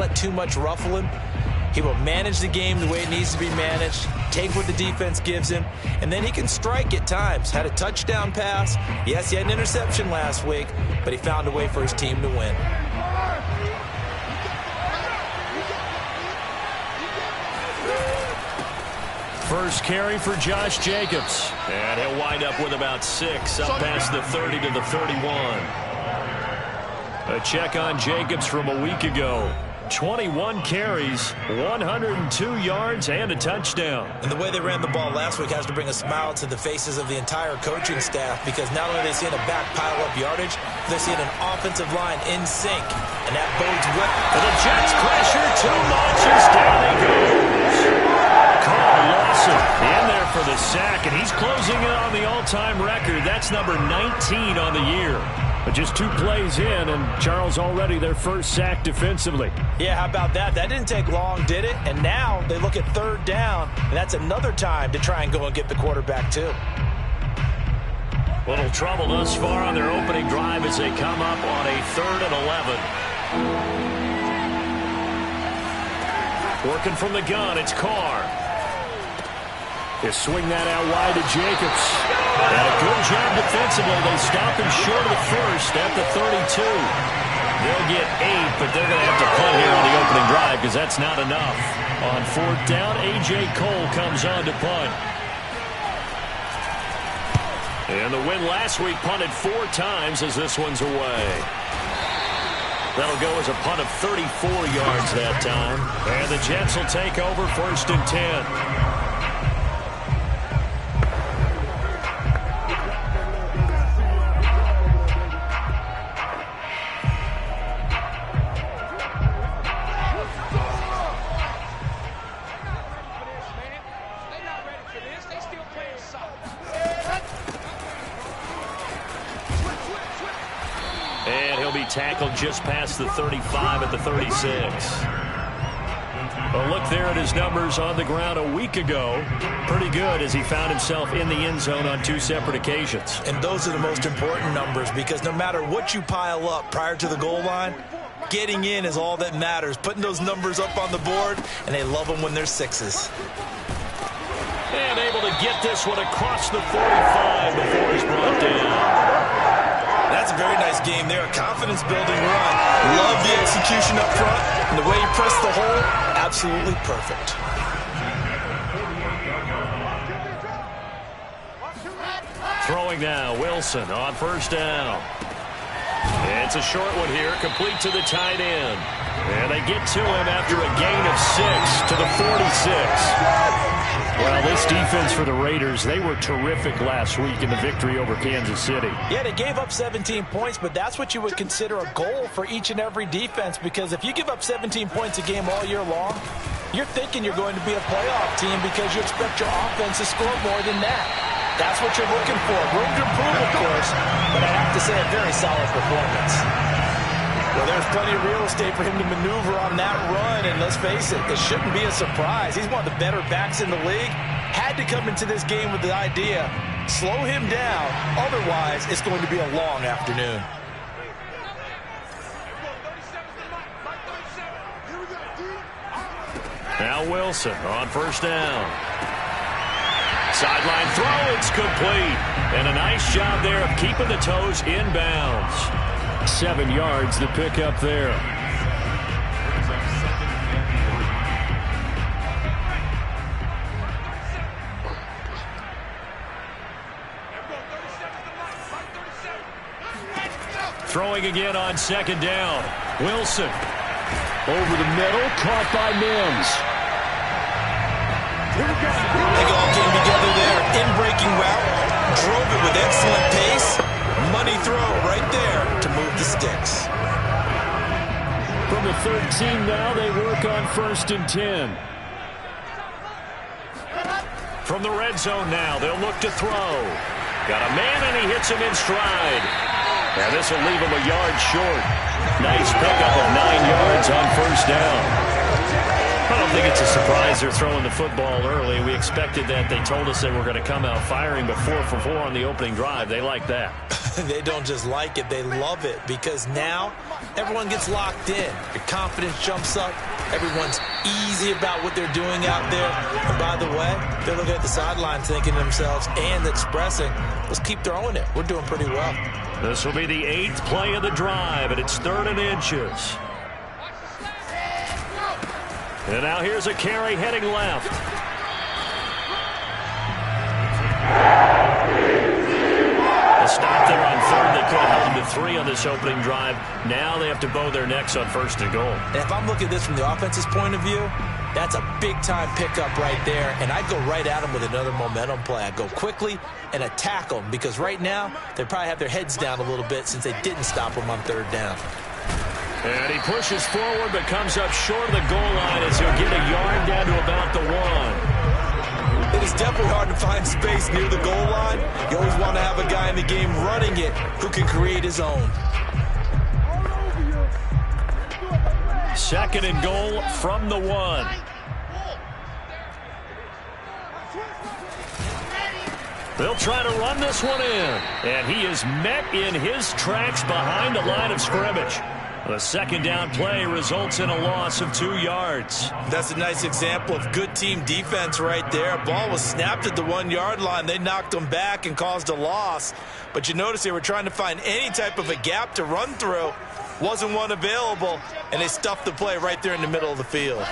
let too much ruffle him. He will manage the game the way it needs to be managed, take what the defense gives him, and then he can strike at times. Had a touchdown pass. Yes, he had an interception last week, but he found a way for his team to win. First carry for Josh Jacobs. And he'll wind up with about 6, up past the 30 to the 31. A check on Jacobs from a week ago. 21 carries, 102 yards, and a touchdown. And the way they ran the ball last week has to bring a smile to the faces of the entire coaching staff, because not only are they seeing a back pile up yardage, they're seeing an offensive line in sync, and that bodes well. And the Jets pressure, 2 launches, down he goes. Carl Lawson in there for the sack, and he's closing in on the all-time record. That's number 19 on the year. But just 2 plays in, and Charles already their first sack defensively. Yeah, how about that? That didn't take long, did it? And now they look at 3rd down, and that's another time to try and go and get the quarterback too. Little trouble thus far on their opening drive as they come up on a 3rd and 11. Working from the gun, it's Carr. They swing that out wide to Jacobs. And a good job defensively. They stop him short of the first at the 32. They'll get 8, but they're going to have to punt here on the opening drive because that's not enough. On 4th down, A.J. Cole comes on to punt. And the win last week punted 4 times as this one's away. That'll go as a punt of 34 yards that time. And the Jets will take over 1st and 10. Tackled just past the 35 at the 36. A look there at his numbers on the ground a week ago. Pretty good as he found himself in the end zone on 2 separate occasions. And those are the most important numbers, because no matter what you pile up prior to the goal line, getting in is all that matters. Putting those numbers up on the board, and they love them when they're 6s. And able to get this one across the 45 before he's brought down. That's a very nice game there. A confidence-building run. Love the execution up front. And the way he pressed the hole, absolutely perfect. Throwing now, Wilson on 1st down. It's a short one here, complete to the tight end. And they get to him after a gain of 6 to the 46. Well, this defense for the Raiders, they were terrific last week in the victory over Kansas City. Yeah, they gave up 17 points, but that's what you would consider a goal for each and every defense, because if you give up 17 points a game all year long, you're thinking you're going to be a playoff team because you expect your offense to score more than that. That's what you're looking for. Room to improve, of course, but I have to say a very solid performance. Well, there's plenty of real estate for him to maneuver on that run, and let's face it, it shouldn't be a surprise. He's one of the better backs in the league. Had to come into this game with the idea, slow him down, otherwise it's going to be a long afternoon. Now Wilson on 1st down. Sideline throw, it's complete. And a nice job there of keeping the toes in bounds. 7 yards to pick up there. Throwing again on 2nd down. Wilson over the middle, caught by Mims. They all came together there. In-breaking route, drove it with excellent pace. Money throw right there to move the sticks. From the 13 now, they work on 1st and 10. From the red zone now, they'll look to throw. Got a man, and he hits him in stride. And this will leave him a yard short. Nice pickup of 9 yards on 1st down. I don't think it's a surprise they're throwing the football early. We expected that. They told us they were going to come out firing, but 4 for 4 on the opening drive. They like that. They don't just like it, they love it, because now everyone gets locked in. Your confidence jumps up. Everyone's easy about what they're doing out there. And by the way, they're looking at the sideline thinking to themselves and expressing, let's keep throwing it. We're doing pretty well. This will be the 8th play of the drive, and it's 3rd and inches. And now here's a carry heading left. A stop there on 3rd. They could have held them to 3 on this opening drive. Now they have to bow their necks on 1st and goal. And if I'm looking at this from the offense's point of view, that's a big-time pickup right there, and I'd go right at them with another momentum play. I'd go quickly and attack them, because right now they probably have their heads down a little bit since they didn't stop them on 3rd down. And he pushes forward but comes up short of the goal line as he'll get a yard down to about the 1. It is definitely hard to find space near the goal line. You always want to have a guy in the game running it who can create his own. 2nd and goal from the 1. They'll try to run this one in. And he is met in his tracks behind the line of scrimmage. The 2nd down play results in a loss of 2 yards. That's a nice example of good team defense right there. Ball was snapped at the 1-yard line. They knocked them back and caused a loss. But you notice they were trying to find any type of a gap to run through. Wasn't one available, and they stuffed the play right there in the middle of the field.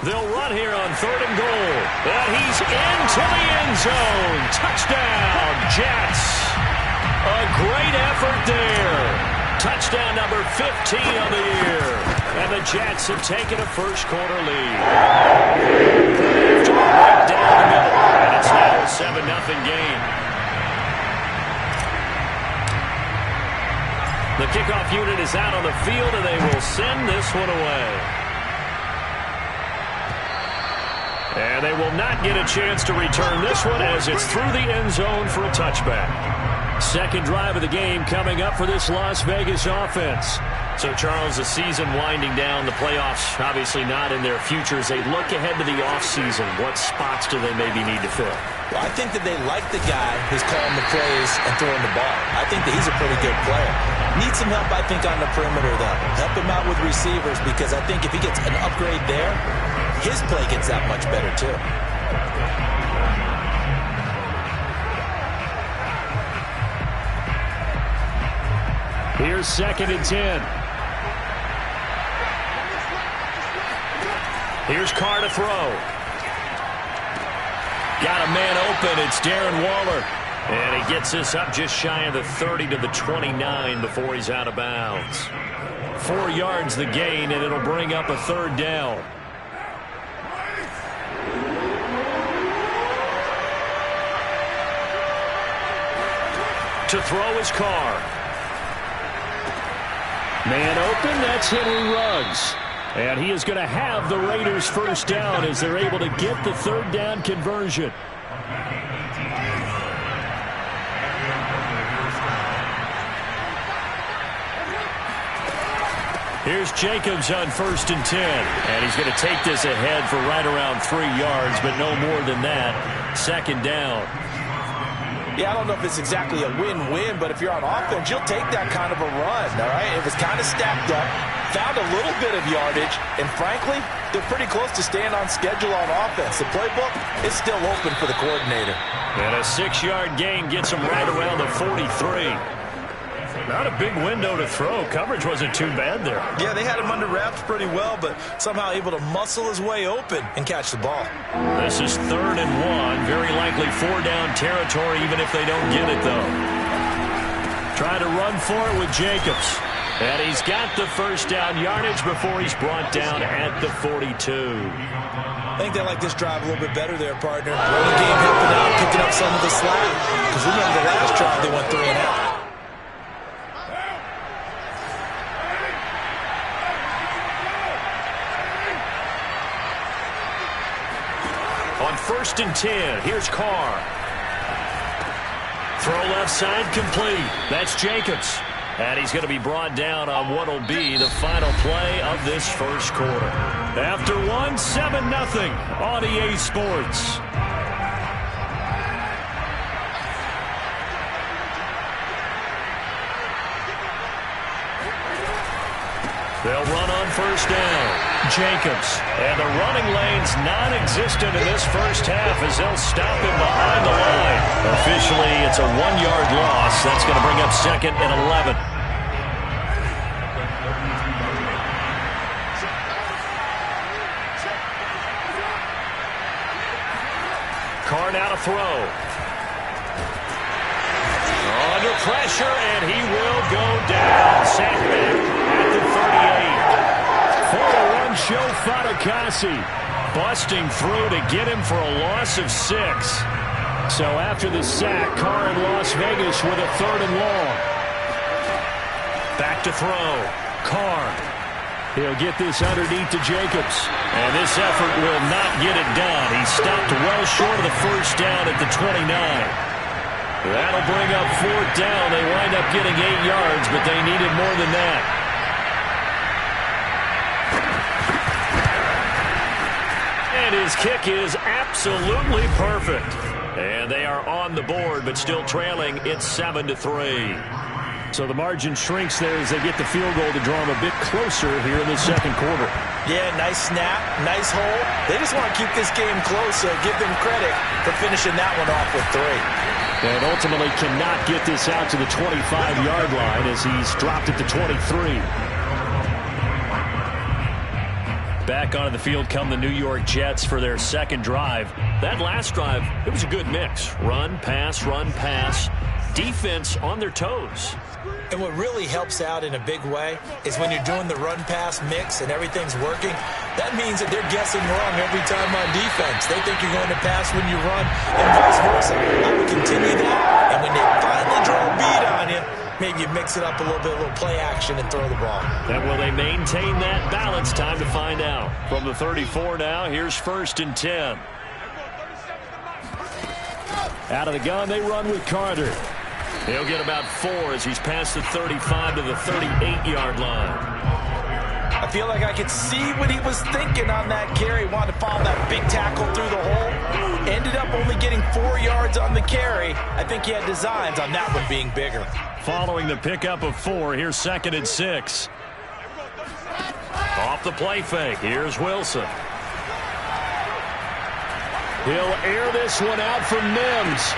They'll run here on 3rd and goal. And he's into the end zone. Touchdown, Jets. A great effort there. Touchdown number 15 of the year. And the Jets have taken a first-quarter lead. Right down the middle. And it's now a 7-0 game. The kickoff unit is out on the field, and they will send this one away. And they will not get a chance to return this one as it's through the end zone for a touchback. 2nd drive of the game coming up for this Las Vegas offense. So, Charles, the season winding down, the playoffs obviously not in their future. As they look ahead to the offseason, what spots do they maybe need to fill? Well, I think that they like the guy who's calling the plays and throwing the ball. I think that he's a pretty good player. Needs some help, I think, on the perimeter, though. Help him out with receivers, because I think if he gets an upgrade there, his play gets that much better, too. Here's 2nd and 10. Here's Carr to throw. Got a man open. It's Darren Waller. And he gets this up just shy of the 30 to the 29 before he's out of bounds. 4 yards the gain, and it'll bring up a 3rd down. To throw is Carr. Man open, that's Henry Ruggs. And he is going to have the Raiders first down as they're able to get the 3rd down conversion. Here's Jacobs on 1st and 10. And he's going to take this ahead for right around 3 yards, but no more than that. 2nd down. Yeah, I don't know if it's exactly a win-win, but if you're on offense, you'll take that kind of a run, all right? It was kind of stacked up, found a little bit of yardage, and frankly, they're pretty close to staying on schedule on offense. The playbook is still open for the coordinator. And a 6-yard gain gets him right around the 43. Not a big window to throw. Coverage wasn't too bad there. Yeah, they had him under wraps pretty well, but somehow able to muscle his way open and catch the ball. This is 3rd and 1. Very likely 4-down territory, even if they don't get it, though. Try to run for it with Jacobs. And he's got the first down yardage before he's brought down at the 42. I think they like this drive a little bit better there, partner. Running game helping out, picking up some of the slack. Because remember the last drive they went 3 and out. On 1st and 10, here's Carr. Throw left side complete. That's Jacobs. And he's going to be brought down on what will be the final play of this first quarter. After 7-0 on EA Sports. first down. Jacobs. And the running lane's non-existent in this first half as they'll stop him behind the line. Officially, it's a 1-yard loss. That's going to bring up 2nd and 11. Carr now to throw. Under pressure, and he will go down. Sacked back at the 38. 4-1 show Fatukasi. Busting through to get him for a loss of 6. So after the sack, Carr in Las Vegas with a 3rd and long. Back to throw. Carr. He'll get this underneath to Jacobs. And this effort will not get it done. He stopped well short of the first down at the 29. That'll bring up 4th down. They wind up getting 8 yards, but they needed more than that. And his kick is absolutely perfect. And they are on the board, but still trailing. It's 7-3. So the margin shrinks there as they get the field goal to draw them a bit closer here in the second quarter. Yeah, nice snap, nice hole. They just want to keep this game close, so give them credit for finishing that one off with 3. And ultimately cannot get this out to the 25-yard line as he's dropped it to 23. Back onto the field come the New York Jets for their second drive. That last drive, it was a good mix. Run, pass, defense on their toes. And what really helps out in a big way is when you're doing the run-pass mix and everything's working, that means that they're guessing wrong every time on defense. They think you're going to pass when you run and vice versa. I would continue that, and when they finally draw a beat on you, maybe you mix it up a little bit, a little play action and throw the ball. And will they maintain that balance? Time to find out. From the 34 now, here's 1st and 10. Out of the gun, they run with Carter. He'll get about 4 as he's past the 35 to the 38-yard line. I feel like I could see what he was thinking on that carry. Wanted to follow that big tackle through the hole. Ended up only getting 4 yards on the carry. I think he had designs on that one being bigger. Following the pickup of 4, here's 2nd and 6. Off the play fake, here's Wilson. He'll air this one out for Mims.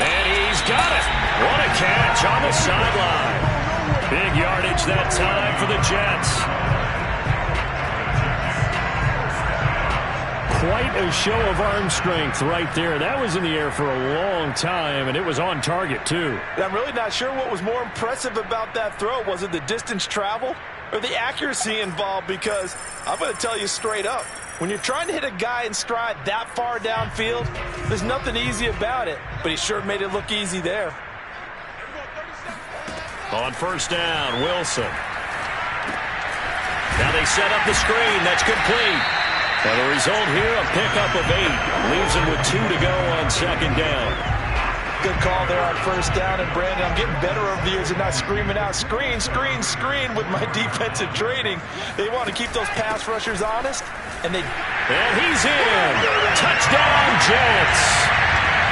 And he's got it. What a catch on the sideline. Big yardage that time for the Jets. Quite a show of arm strength right there. That was in the air for a long time, and it was on target, too. I'm really not sure what was more impressive about that throw. Was it the distance travel or the accuracy involved? Because I'm going to tell you straight up, when you're trying to hit a guy in stride that far downfield, there's nothing easy about it. But he sure made it look easy there. On first down, Wilson. Now they set up the screen. That's complete. And the result here, a pickup of 8. Leaves him with 2 to go on 2nd down. Good call there on first down. And, Brandon, I'm getting better over the years and not screaming out, screen, screen, screen with my defensive training. They want to keep those pass rushers honest. And he's in. Touchdown, Jets.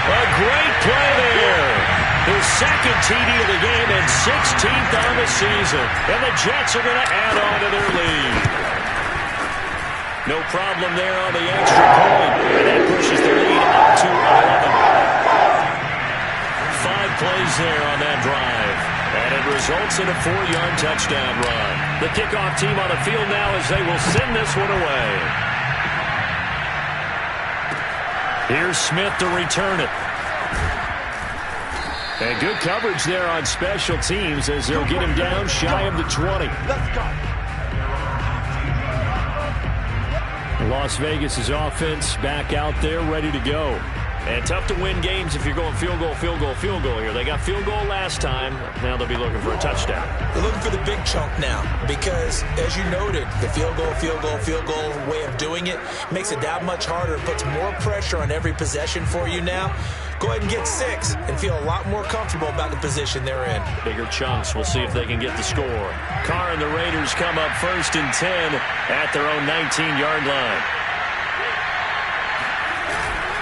A great play there. His 2nd TD of the game and 16th on the season. And the Jets are going to add on to their lead. No problem there on the extra point. And that pushes the lead up to 11. 5 plays there on that drive. And it results in a 4-yard touchdown run. The kickoff team on the field now as they will send this one away. Here's Smith to return it. And good coverage there on special teams as they'll get him down shy of the 20. Let's go. Las Vegas' offense back out there ready to go. And tough to win games if you're going field goal here. They got field goal last time. Now they'll be looking for a touchdown. They're looking for the big chunk now because, as you noted, the field goal way of doing it makes it that much harder. It puts more pressure on every possession for you now. Go ahead and get 6 and feel a lot more comfortable about the position they're in. Bigger chunks. We'll see if they can get the score. Carr and the Raiders come up 1st and 10 at their own 19-yard line.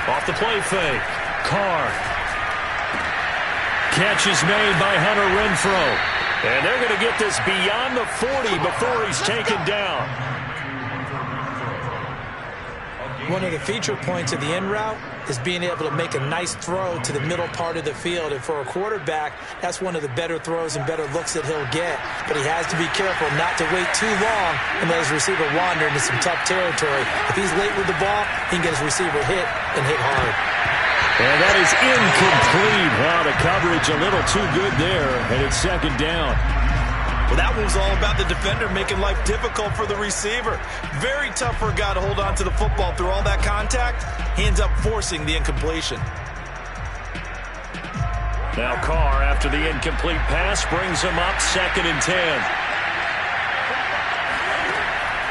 Off the play fake. Carr. Catch is made by Hunter Renfrow. And they're going to get this beyond the 40 before he's taken down. One of the feature points of the in route is being able to make a nice throw to the middle part of the field. And for a quarterback, that's one of the better throws and better looks that he'll get. But he has to be careful not to wait too long and let his receiver wander into some tough territory. If he's late with the ball, he can get his receiver hit and hit hard. And that is incomplete. Wow, the coverage a little too good there, and it's second down. Well, that one was all about the defender making life difficult for the receiver. Very tough for a guy to hold on to the football through all that contact. He ends up forcing the incompletion. Now Carr, after the incomplete pass, brings him up 2nd and 10.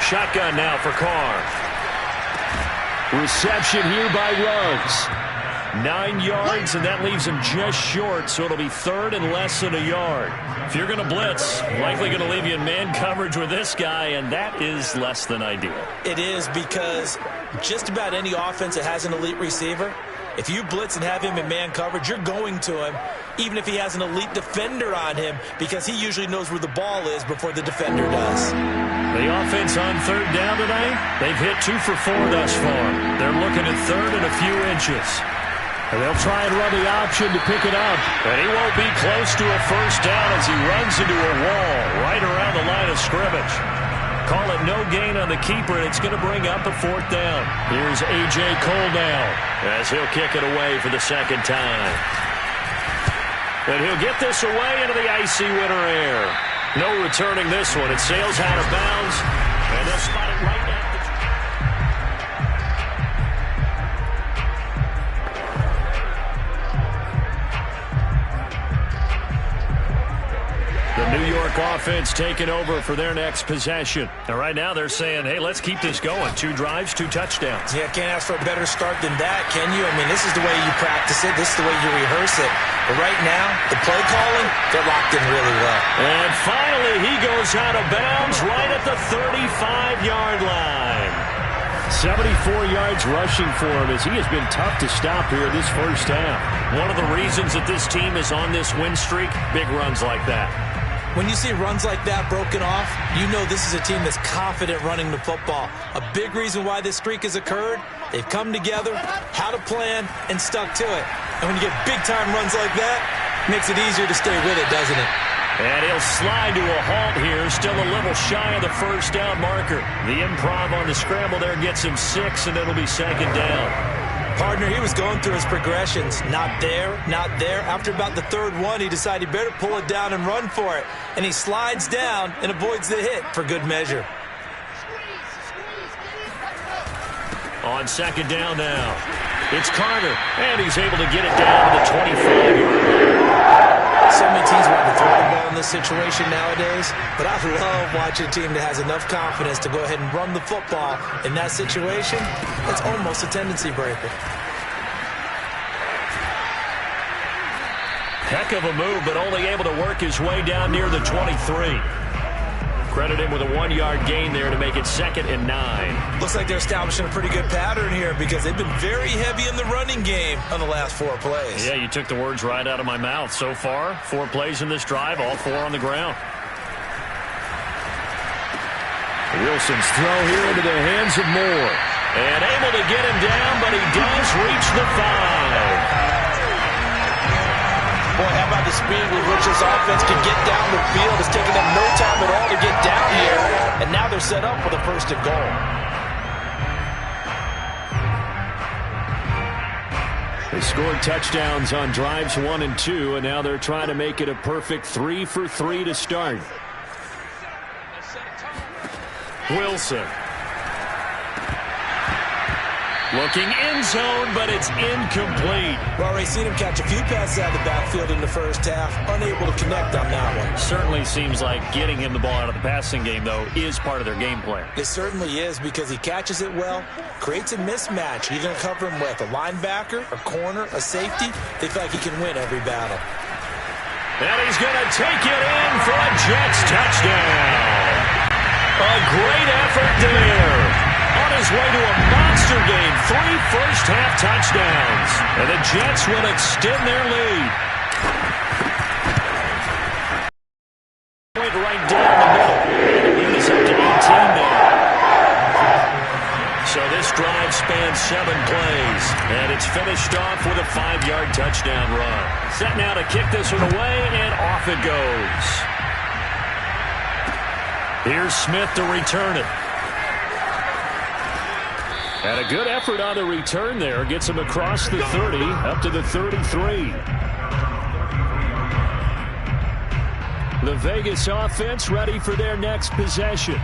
Shotgun now for Carr. Reception here by Ruggs. 9 yards, and that leaves him just short, so it'll be 3rd and less than a yard. If you're going to blitz, likely going to leave you in man coverage with this guy, and that is less than ideal. It is, because just about any offense that has an elite receiver, if you blitz and have him in man coverage, you're going to him, even if he has an elite defender on him, because he usually knows where the ball is before the defender does. The offense on 3rd down tonight, they've hit 2 for 4 thus far. They're looking at 3rd and a few inches. And they'll try and run the option to pick it up. And he won't be close to a first down as he runs into a wall right around the line of scrimmage. Call it no gain on the keeper, and it's going to bring up a 4th down. Here's A.J. Cole now as he'll kick it away for the 2nd time. And he'll get this away into the icy winter air. No returning this one. It sails out of bounds, and they'll spot it right at the... The New York offense taking over for their next possession. And right now they're saying, hey, let's keep this going. 2 drives, 2 touchdowns. Yeah, can't ask for a better start than that, can you? I mean, this is the way you practice it. This is the way you rehearse it. But right now, the play calling, they're locked in really well. And finally, he goes out of bounds right at the 35-yard line. 74 yards rushing for him as he has been tough to stop here this first half. One of the reasons that this team is on this win streak, big runs like that. When you see runs like that broken off, you know this is a team that's confident running the football. A big reason why this streak has occurred, they've come together, had a plan, and stuck to it. And when you get big-time runs like that, it makes it easier to stay with it, doesn't it? And he'll slide to a halt here, still a little shy of the first down marker. The improv on the scramble there gets him 6, and it'll be 2nd down. Partner, he was going through his progressions. Not there, not there. After about the 3rd one, he decided he better pull it down and run for it. And he slides down and avoids the hit for good measure. On 2nd down now, it's Carter, and he's able to get it down to the 25-yard line. So many teams want to throw the ball in this situation nowadays, but I love watching a team that has enough confidence to go ahead and run the football in that situation. That's almost a tendency breaker. Heck of a move, but only able to work his way down near the 23. Credit him with a 1-yard gain there to make it 2nd and 9. Looks like they're establishing a pretty good pattern here because they've been very heavy in the running game on the last 4 plays. Yeah, you took the words right out of my mouth. So far, 4 plays in this drive, all 4 on the ground. Wilson's throw here into the hands of Moore. And able to get him down, but he does reach the 5. Boy, how about the speed with which this offense can get down the field? It's taking them no time at all to get down here. And now they're set up for the 1st and goal. They scored touchdowns on drives 1 and 2, and now they're trying to make it a perfect 3 for 3 to start. Wilson. Looking end zone, but it's incomplete. We've already seen him catch a few passes out of the backfield in the first half, unable to connect on that one. Certainly seems like getting him the ball out of the passing game, though, is part of their game plan. It certainly is because he catches it well, creates a mismatch. You're going to cover him with a linebacker, a corner, a safety. They feel like he can win every battle. And he's going to take it in for a Jets touchdown. A great effort there. On his way to a monster game, 3 first-half touchdowns. And the Jets will extend their lead. This drive spans 7 plays, and it's finished off with a 5-yard touchdown run. Set now to kick this one away, and off it goes. Here's Smith to return it. And a good effort on the return there. Gets him across the 30, up to the 33. The Vegas offense ready for their next possession.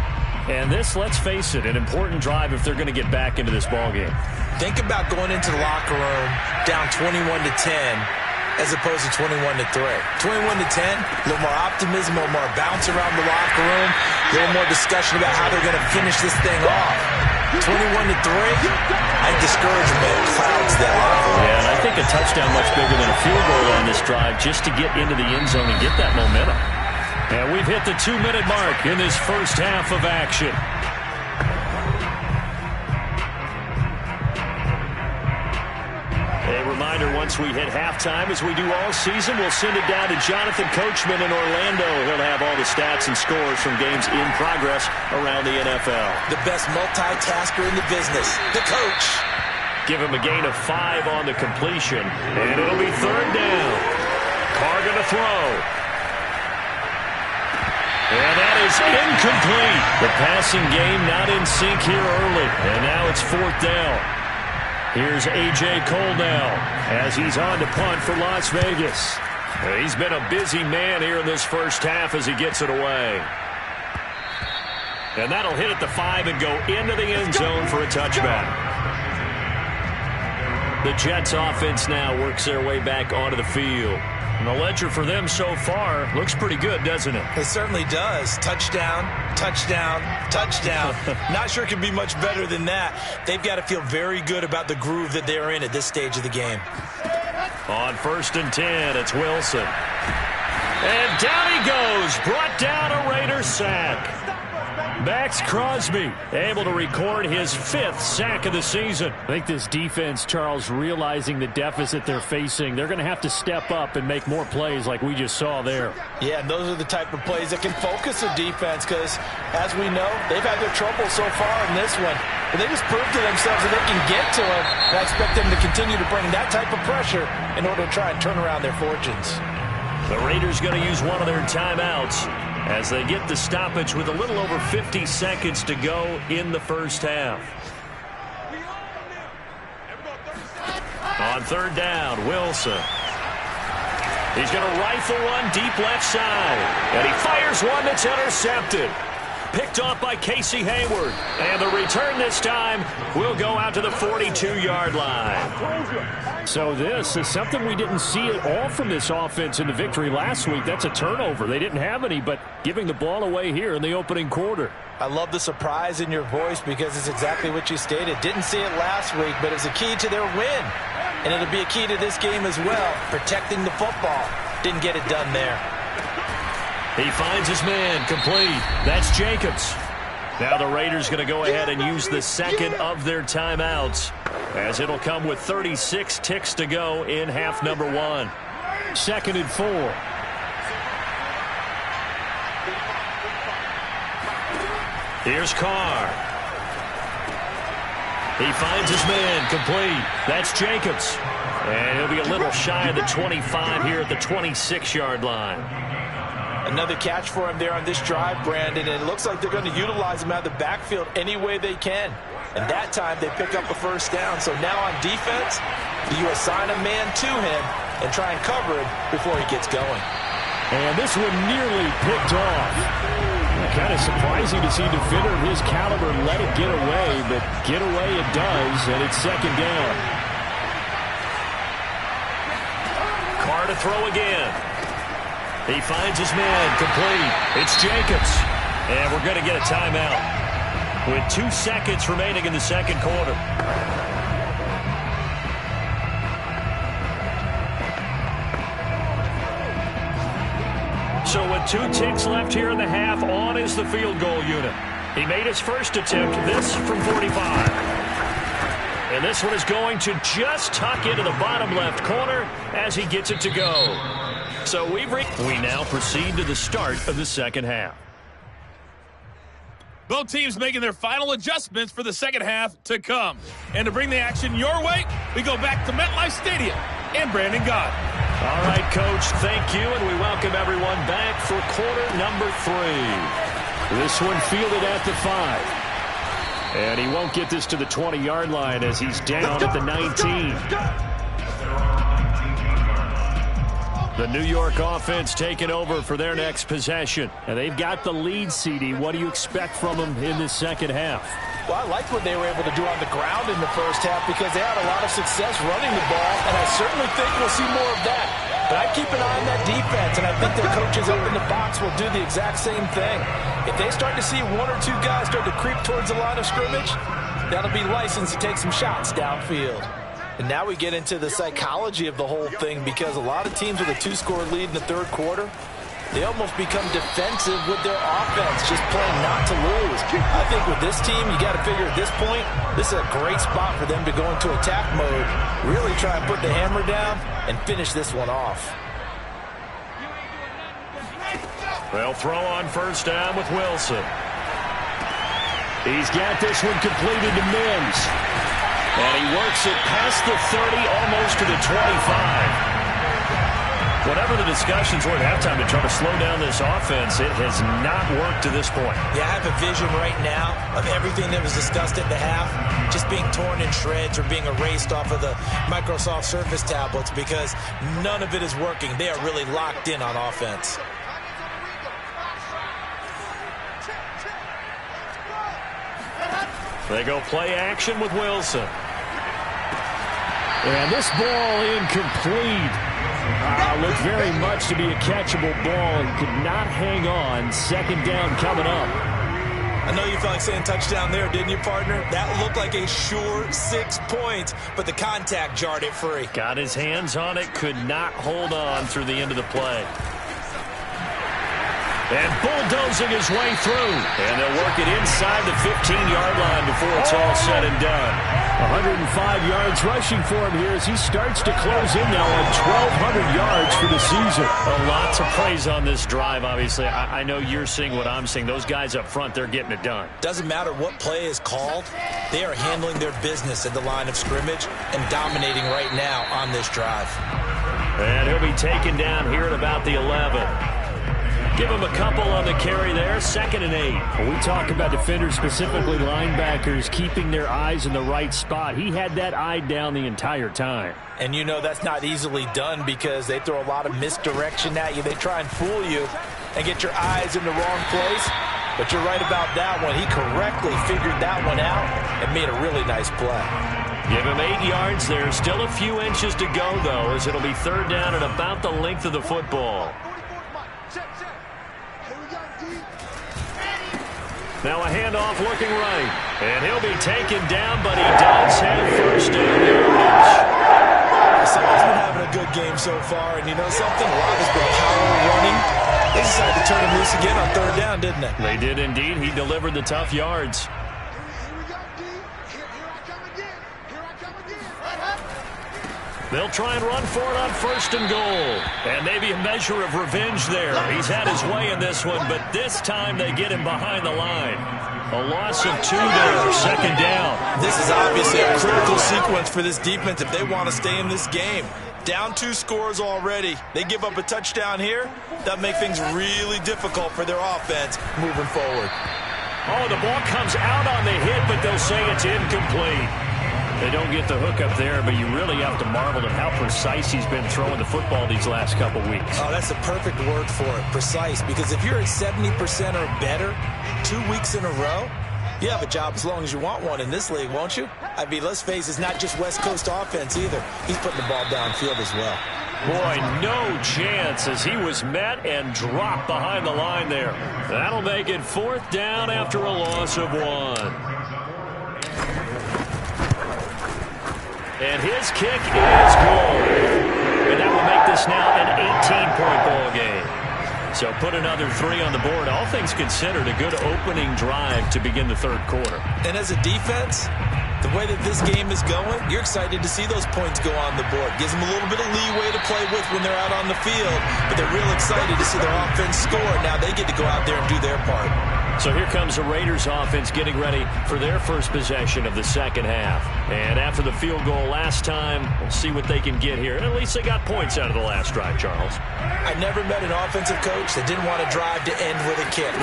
And this, let's face it, an important drive if they're going to get back into this ballgame. Think about going into the locker room down 21-10 as opposed to 21-3. 21-10, a little more optimism, a little more bounce around the locker room, a little more discussion about how they're going to finish this thing off. 21-3, I think discouragement clouds that locker room. Yeah, and I think a touchdown much bigger than a field goal on this drive just to get into the end zone and get that momentum. And we've hit the 2-minute mark in this first half of action. A reminder, once we hit halftime, as we do all season, we'll send it down to Jonathan Coachman in Orlando. He'll have all the stats and scores from games in progress around the NFL. The best multitasker in the business, the coach. Give him a gain of 5 on the completion, and it'll be 3rd down. Carr going to throw. And that is incomplete. The passing game not in sync here early. And now it's 4th down. Here's A.J. Cole now as he's on to punt for Las Vegas. He's been a busy man here in this first half as he gets it away. And that'll hit at the 5 and go into the end zone for a touchback. The Jets offense now works their way back onto the field. And the ledger for them so far looks pretty good, doesn't it? It certainly does. Touchdown, touchdown, touchdown. Not sure it can be much better than that. They've got to feel very good about the groove that they're in at this stage of the game. On 1st and 10, it's Wilson. And down he goes. Brought down a Raiders sack. Max Crosby able to record his 5th sack of the season. I think this defense, Charles, realizing the deficit they're facing, they're going to have to step up and make more plays like we just saw there. Yeah, and those are the type of plays that can focus a defense because, as we know, they've had their trouble so far in this one. But they just proved to themselves that they can get to it. And I expect them to continue to bring that type of pressure in order to try and turn around their fortunes. The Raiders going to use one of their timeouts as they get the stoppage with a little over 50 seconds to go in the first half. On 3rd down, Wilson. He's going to rifle one deep left side. And he fires one that's intercepted. Picked off by Casey Hayward. And the return this time will go out to the 42-yard line. So this is something we didn't see at all from this offense in the victory last week. That's a turnover. They didn't have any, but giving the ball away here in the opening quarter. I love the surprise in your voice because it's exactly what you stated. Didn't see it last week, but it's a key to their win. And it'll be a key to this game as well, protecting the football. Didn't get it done there. He finds his man complete. That's Jacobs. Now the Raiders going to go ahead and use the second of their timeouts as it'll come with 36 ticks to go in half number 1. 2nd and 4. Here's Carr. He finds his man complete. That's Jacobs. And he'll be a little shy of the 25 here at the 26-yard line. Another catch for him there on this drive, Brandon, and it looks like they're going to utilize him out of the backfield any way they can. And that time they pick up a 1st down. So now on defense, you assign a man to him and try and cover him before he gets going. And this one nearly picked off. Kind of surprising to see a defender of his caliber let it get away, but get away it does, and it's 2nd down. Carr to throw again. He finds his man complete. It's Jacobs. And we're going to get a timeout with 2 seconds remaining in the second quarter. So with 2 ticks left here in the half, on is the field goal unit. He made his first attempt, this from 45. And this one is going to just tuck into the bottom left corner as he gets it to go. So we now proceed to the start of the second half. Both teams making their final adjustments for the second half to come. And to bring the action your way, we go back to MetLife Stadium and Brandon Gott. All right, Coach, thank you, and we welcome everyone back for quarter number 3. This one fielded at the 5. And he won't get this to the 20-yard line as he's down at the 19. The New York offense taking over for their next possession. And they've got the lead, CD. What do you expect from them in the second half? Well, I like what they were able to do on the ground in the first half because they had a lot of success running the ball, and I certainly think we'll see more of that. But I keep an eye on that defense, and I think their coaches up in the box will do the exact same thing. If they start to see 1 or 2 guys start to creep towards the line of scrimmage, that'll be licensed to take some shots downfield. And now we get into the psychology of the whole thing because a lot of teams with a 2-score lead in the third quarter, they almost become defensive with their offense, just playing not to lose. I think with this team, you got to figure at this point, this is a great spot for them to go into attack mode, really try and put the hammer down and finish this one off. They'll throw on first down with Wilson. He's got this one completed to Mims. And he works it past the 30, almost to the 25. Whatever the discussions were at halftime to try to slow down this offense, it has not worked to this point. Yeah, I have a vision right now of everything that was discussed at the half just being torn in shreds or being erased off of the Microsoft Surface tablets because none of it is working. They are really locked in on offense. They go play action with Wilson. And this ball incomplete. Looked very much to be a catchable ball and could not hang on. Second down coming up. I know you felt like saying touchdown there, didn't you, partner? That looked like a sure 6 points, but the contact jarred it free. Got his hands on it, could not hold on through the end of the play. And bulldozing his way through. And they'll work it inside the 15-yard line before it's all said and done. 105 yards rushing for him here as he starts to close in now on 1,200 yards for the season. Lots of praise on this drive, obviously. I know you're seeing what I'm seeing. Those guys up front, they're getting it done. Doesn't matter what play is called. They are handling their business at the line of scrimmage and dominating right now on this drive. And he'll be taken down here at about the 11. Give him a couple on the carry there. 2nd and 8. When we talk about defenders, specifically linebackers, keeping their eyes in the right spot. He had that eye down the entire time. And you know that's not easily done because they throw a lot of misdirection at you. They try and fool you and get your eyes in the wrong place. But you're right about that one. He correctly figured that one out and made a really nice play. Give him 8 yards there. Still a few inches to go, though, as it'll be third down at about the length of the football. Now a handoff looking right. And he'll be taken down, but he does have first down yardage. Someone's been having a good game so far, and you know something? A lot has been power running. They decided to turn him loose again on third down, didn't they? They did indeed. He delivered the tough yards. They'll try and run for it on 1st and goal. And maybe a measure of revenge there. He's had his way in this one, but this time they get him behind the line. A loss of 2 there, 2nd down. This is obviously a critical sequence for this defense if they want to stay in this game. Down 2 scores already. They give up a touchdown here. That make things really difficult for their offense moving forward. Oh, the ball comes out on the hit, but they'll say it's incomplete. They don't get the hook up there, but you really have to marvel at how precise he's been throwing the football these last couple weeks. Oh, that's the perfect word for it, precise, because if you're at 70% or better 2 weeks in a row, you have a job as long as you want one in this league, won't you? I mean, let's face it, it's not just West Coast offense either. He's putting the ball downfield as well. Boy, no chance as he was met and dropped behind the line there. That'll make it 4th down after a loss of 1. And his kick is good. And that will make this now an 18-point ball game. So put another 3 on the board. All things considered, a good opening drive to begin the third quarter. And as a defense, the way that this game is going, you're excited to see those points go on the board. Gives them a little bit of leeway to play with when they're out on the field. But they're real excited to see their offense score. Now they get to go out there and do their part. So here comes the Raiders offense getting ready for their first possession of the second half. And after the field goal last time, we'll see what they can get here. And at least they got points out of the last drive, Charles. I never met an offensive coach that didn't want to drive to end with a kick.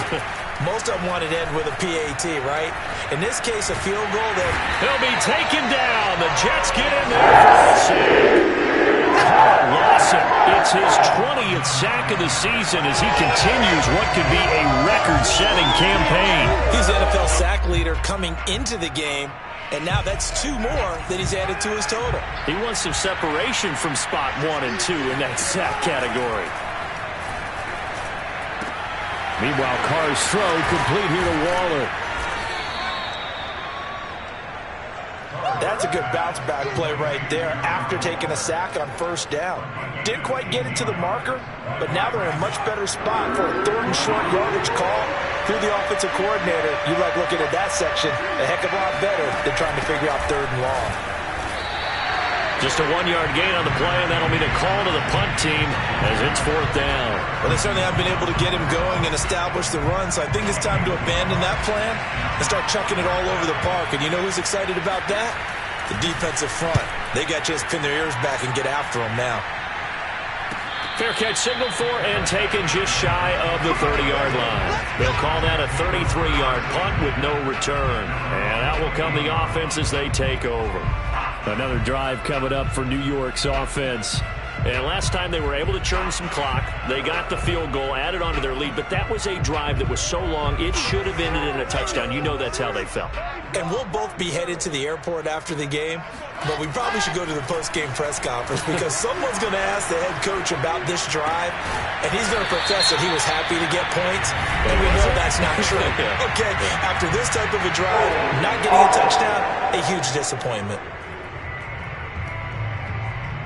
Most of them wanted to end with a PAT, right? In this case, a field goal that... He'll be taken down. The Jets get in there for the sack. Carl Lawson, it's his 20th sack of the season as he continues what could be a record-setting campaign. He's the NFL sack leader coming into the game, and now that's 2 more that he's added to his total. He wants some separation from spot 1 and 2 in that sack category. Meanwhile, Carr's throw complete here to Waller. That's a good bounce-back play right there after taking a sack on first down. Didn't quite get it to the marker, but now they're in a much better spot for a 3rd and short yardage call. Through the offensive coordinator, you like looking at that section a heck of a lot better than trying to figure out 3rd and long. Just a 1-yard gain on the play, and that'll be the call to the punt team as it's 4th down. Well, they certainly haven't been able to get him going and establish the run, so I think it's time to abandon that plan and start chucking it all over the park. And you know who's excited about that? The defensive front. They got to just pin their ears back and get after him now. Fair catch signaled for and taken just shy of the 30-yard line. They'll call that a 33-yard punt with no return. And out will come the offense as they take over. Another drive coming up for New York's offense. And last time they were able to churn some clock. They got the field goal, added onto their lead, but that was a drive that was so long it should have ended in a touchdown. You know that's how they felt. And we'll both be headed to the airport after the game, but we probably should go to the post-game press conference because someone's going to ask the head coach about this drive, and he's going to profess that he was happy to get points, and we know that's not true. Okay, after this type of a drive, not getting a touchdown, a huge disappointment.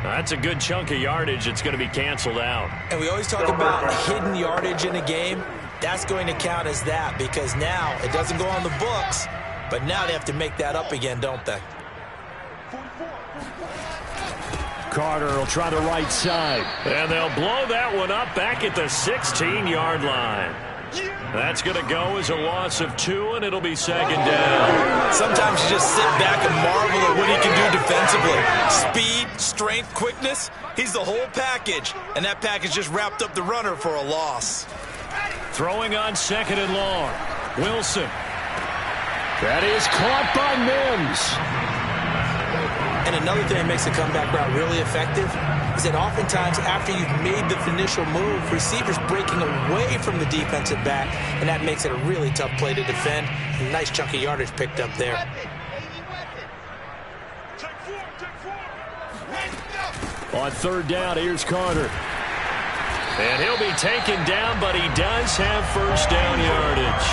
That's a good chunk of yardage. It's going to be canceled out. And we always talk about hidden yardage in a game. That's going to count as that because now it doesn't go on the books, but now they have to make that up again, don't they? Carter will try the right side. And they'll blow that one up back at the 16-yard line. That's going to go as a loss of 2, and it'll be 2nd down. Sometimes you just sit back and marvel at what he can do defensively. Speed, strength, quickness, he's the whole package. And that package just wrapped up the runner for a loss. Throwing on 2nd and long. Wilson. That is caught by Mims. And another thing that makes the comeback route really effective is that oftentimes after you've made the initial move, receivers breaking away from the defensive back, and that makes it a really tough play to defend. A nice chunk of yardage picked up there. On 3rd down, here's Carter. And he'll be taken down, but he does have first down yardage.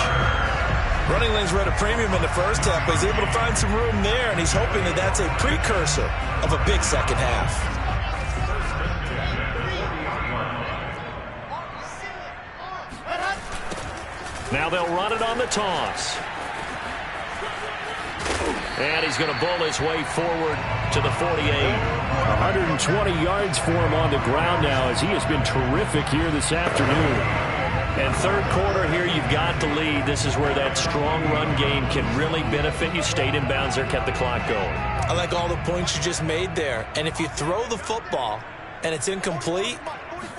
Running lanes were at a premium in the first half, but he's able to find some room there, and he's hoping that that's a precursor of a big second half. Now they'll run it on the toss. And he's going to bull his way forward to the 48. 120 yards for him on the ground now as he has been terrific here this afternoon. And 3rd quarter here, you've got the lead. This is where that strong run game can really benefit you. Stayed in bounds there, kept the clock going. I like all the points you just made there. And if you throw the football and it's incomplete,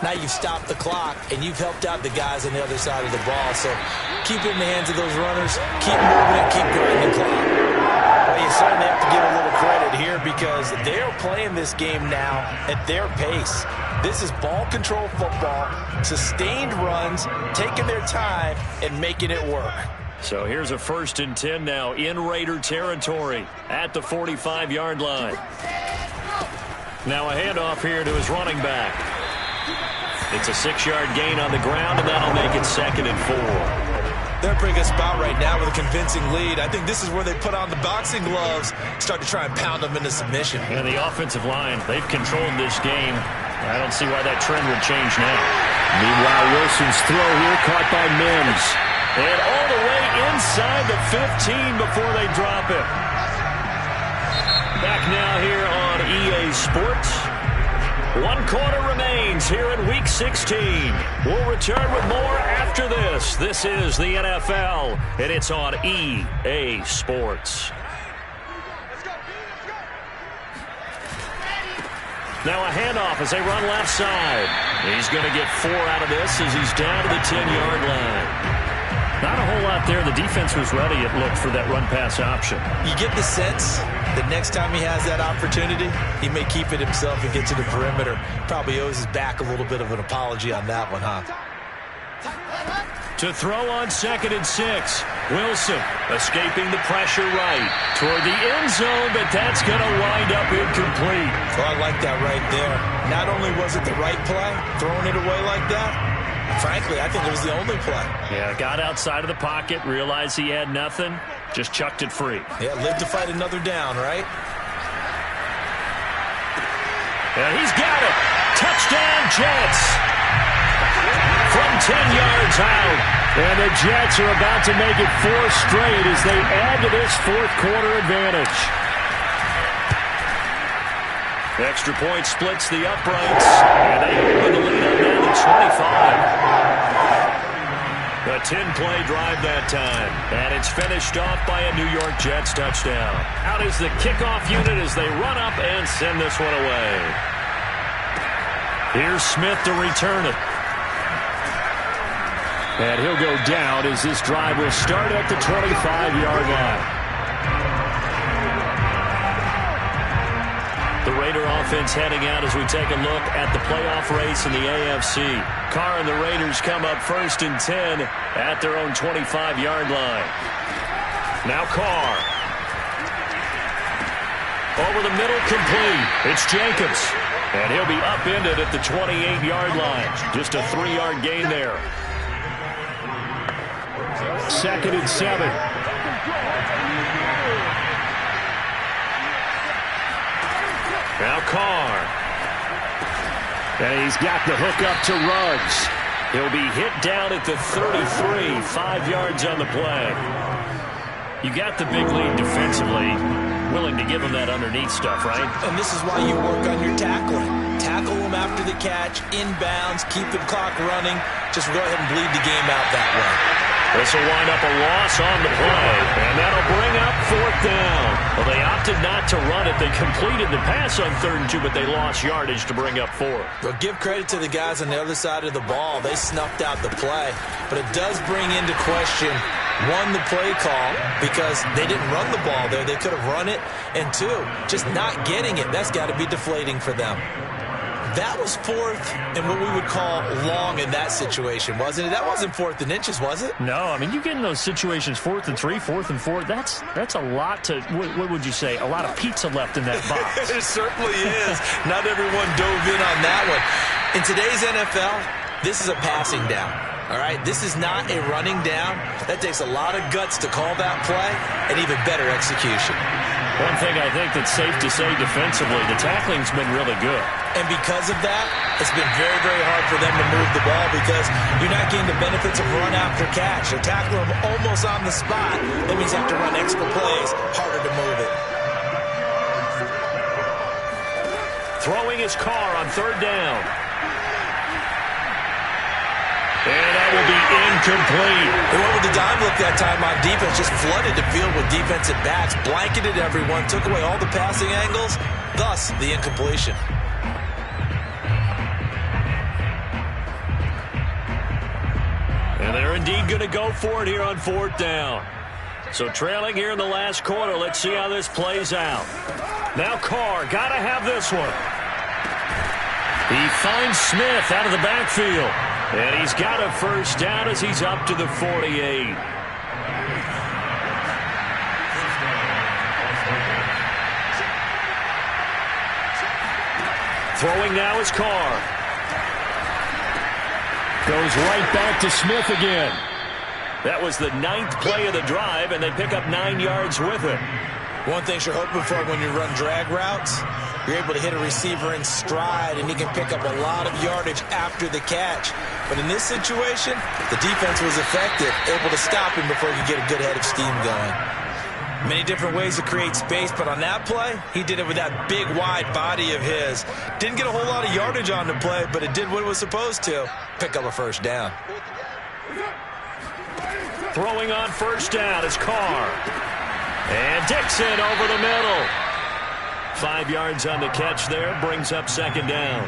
now you've stopped the clock and you've helped out the guys on the other side of the ball. So keep it in the hands of those runners. Keep moving it. Keep grinding the clock. Well, you certainly have to give a little credit here because they're playing this game now at their pace. This is ball control football, sustained runs, taking their time and making it work. So here's a 1st and 10 now in Raider territory at the 45-yard line. Now a handoff here to his running back. It's a 6-yard gain on the ground, and that'll make it 2nd and 4. They're in a pretty good spot right now with a convincing lead. I think this is where they put on the boxing gloves, start to try and pound them into submission. And the offensive line, they've controlled this game. I don't see why that trend would change now. Meanwhile, Wilson's throw here caught by Mims. And all the way inside the 15 before they drop it. Back now here on EA Sports. 1 quarter remains here in Week 16. We'll return with more after this. This is the NFL, and it's on EA Sports. Now a handoff as they run left side. He's going to get 4 out of this as he's down to the 10-yard line. Not a whole lot there. The defense was ready, it looked, for that run-pass option. You get the sense that next time he has that opportunity, he may keep it himself and get to the perimeter. Probably owes his back a little bit of an apology on that one, huh? To throw on 2nd and 6. Wilson escaping the pressure right toward the end zone, but that's going to wind up incomplete. Oh, I like that right there. Not only was it the right play, throwing it away like that, frankly, I think it was the only play. Yeah, got outside of the pocket, realized he had nothing, just chucked it free. Yeah, live to fight another down, right? And he's got it. Touchdown, Jets. From 10 yards out. And the Jets are about to make it 4 straight as they add to this fourth quarter advantage. Extra point splits the uprights, and they open the lead up now to 25. A 10-play drive that time, and it's finished off by a New York Jets touchdown. Out is the kickoff unit as they run up and send this one away. Here's Smith to return it. And he'll go down as this drive will start at the 25-yard line. The Raider offense heading out as we take a look at the playoff race in the AFC. Carr and the Raiders come up 1st and 10 at their own 25-yard line. Now Carr. Over the middle, complete. It's Jacobs. And he'll be upended at the 28-yard line. Just a 3-yard gain there. 2nd and 7. Now Carr. And he's got the hook up to Ruggs. He'll be hit down at the 33, 5 yards on the play. You got the big lead defensively. Willing to give him that underneath stuff, right? And this is why you work on your tackling. Tackle him after the catch, inbounds, keep the clock running. Just go ahead and bleed the game out that way. This will wind up a loss on the play, and that'll bring up 4th down. Well, they opted not to run it. They completed the pass on 3rd and 2, but they lost yardage to bring up 4. Well, give credit to the guys on the other side of the ball. They snuffed out the play, but it does bring into question, 1, the play call, because they didn't run the ball there. They could have run it, and 2, just not getting it. That's got to be deflating for them. That was 4th and what we would call long in that situation, wasn't it? That wasn't 4th and inches, was it? No, I mean, you get in those situations 4th and 3, 4th and 4. That's a lot to, what would you say, a lot of pizza left in that box. It certainly is. Not everyone dove in on that one. In today's NFL, this is a passing down. All right, this is not a running down. That takes a lot of guts to call that play and even better execution. One thing I think that's safe to say defensively, the tackling's been really good. And because of that, it's been very, very hard for them to move the ball because you're not getting the benefits of run after catch. They're tackling them almost on the spot. That means you have to run extra plays, harder to move it. Throwing his Carr on 3rd down. And that will be incomplete. They went with the dime look that time on defense, just flooded the field with defensive backs, blanketed everyone, took away all the passing angles, thus the incompletion. And they're indeed going to go for it here on 4th down. So trailing here in the last quarter, let's see how this plays out. Now Carr, got to have this one. He finds Smith out of the backfield. And he's got a 1st down as he's up to the 48. Throwing now is Carr. Goes right back to Smith again. That was the 9th play of the drive, and they pick up 9 yards with it. One thing you're hoping for when you run drag routes, you're able to hit a receiver in stride, and he can pick up a lot of yardage after the catch. But in this situation, the defense was effective, able to stop him before he could get a good head of steam going. Many different ways to create space, but on that play, he did it with that big, wide body of his. Didn't get a whole lot of yardage on the play, but it did what it was supposed to. Pick up a first down. Throwing on first down is Carr. And Dixon over the middle. 5 yards on the catch there, brings up second down.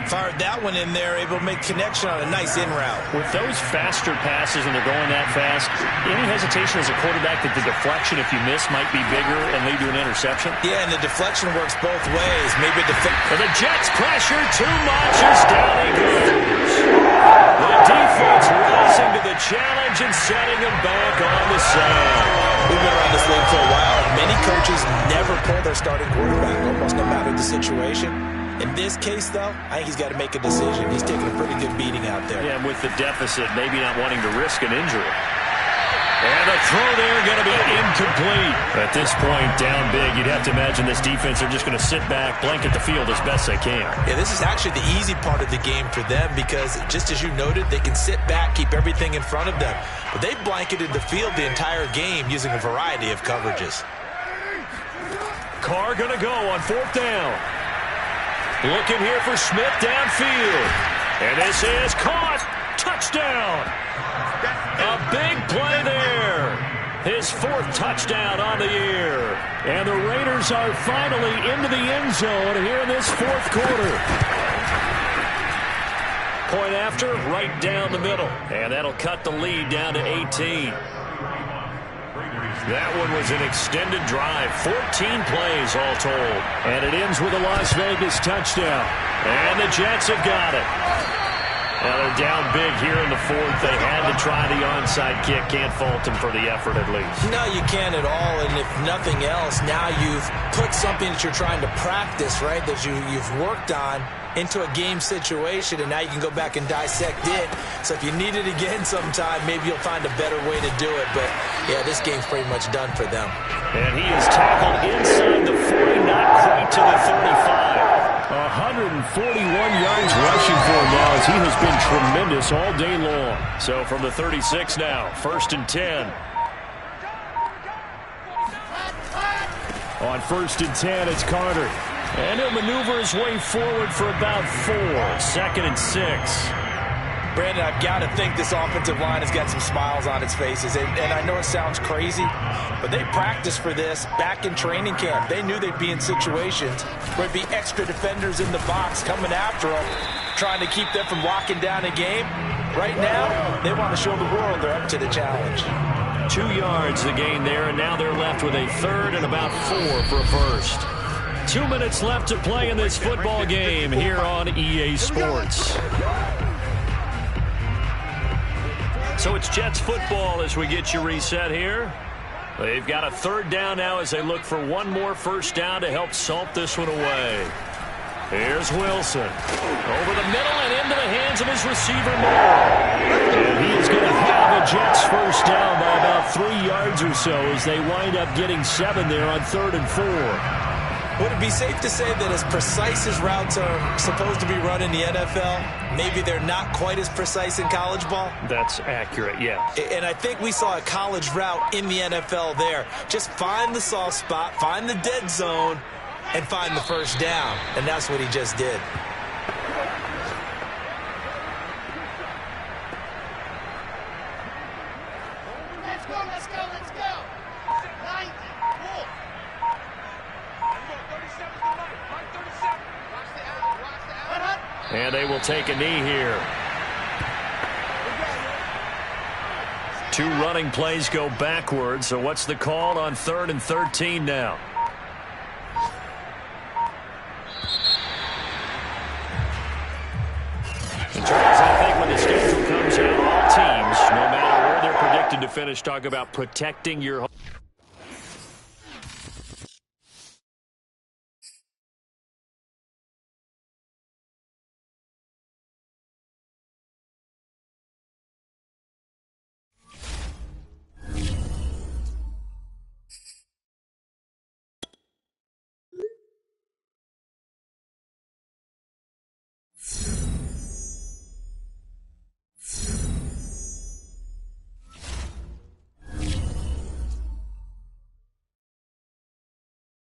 Fired that one in there, able to make connection on a nice in route. With those faster passes and they're going that fast, any hesitation as a quarterback that the deflection, if you miss, might be bigger and lead to an interception? Yeah, and the deflection works both ways. Maybe the Jets pressure too much as down he goes. The defense rising to the challenge and setting him back on the side. We've been around this league for a while, and many coaches never pull their starting quarterback, almost no matter the situation. In this case, though, I think he's got to make a decision. He's taking a pretty good beating out there. Yeah, with the deficit, maybe not wanting to risk an injury. And the throw there going to be incomplete. At this point, down big, you'd have to imagine this defense are just going to sit back, blanket the field as best they can. Yeah, this is actually the easy part of the game for them because, just as you noted, they can sit back, keep everything in front of them. But they've blanketed the field the entire game using a variety of coverages. Carr going to go on fourth down. Looking here for Smith downfield. And this is caught. Touchdown. A big play there. His fourth touchdown on the year. And the Raiders are finally into the end zone here in this fourth quarter. Point after, right down the middle. And that'll cut the lead down to 18. That one was an extended drive. 14 plays all told. And it ends with a Las Vegas touchdown. And the Jets have got it. Now they're down big here in the fourth. They had to try the onside kick. Can't fault them for the effort at least. No, you can't at all. And if nothing else, now you've put something that you're trying to practice, right, that you've worked on into a game situation, and now you can go back and dissect it. So if you need it again sometime, maybe you'll find a better way to do it. But, yeah, this game's pretty much done for them. And he is tackled inside the 40, not quite to the 35. 141 yards rushing for him now as he has been tremendous all day long. So from the 36 now, 1st and 10. On 1st and 10, it's Carter. And he'll maneuver his way forward for about 4. 2nd and 6. Brandon, I've got to think this offensive line has got some smiles on its faces. And I know it sounds crazy, but they practiced for this back in training camp. They knew they'd be in situations where there'd be extra defenders in the box coming after them, trying to keep them from locking down a game. Right now, they want to show the world they're up to the challenge. 2 yards the gain there, and now they're left with a 3rd and about 4 for a first. 2 minutes left to play in this football game here on EA Sports. So it's Jets football as we get you reset here. They've got a 3rd down now as they look for one more first down to help salt this one away. Here's Wilson. Over the middle and into the hands of his receiver, Moore. And he is going to have a Jets first down by about 3 yards or so as they wind up getting 7 there on 3rd and 4. Would it be safe to say that as precise as routes are supposed to be run in the NFL, maybe they're not quite as precise in college ball? That's accurate, yeah. And I think we saw a college route in the NFL there. Just find the soft spot, find the dead zone, and find the first down. And that's what he just did. Let's go, let's go, let's go. 90. And they will take a knee here. 2 running plays go backwards. So what's the call on 3rd and 13 now? And Charles, I think when the schedule comes out, all teams, no matter where they're predicted to finish, talk about protecting your home.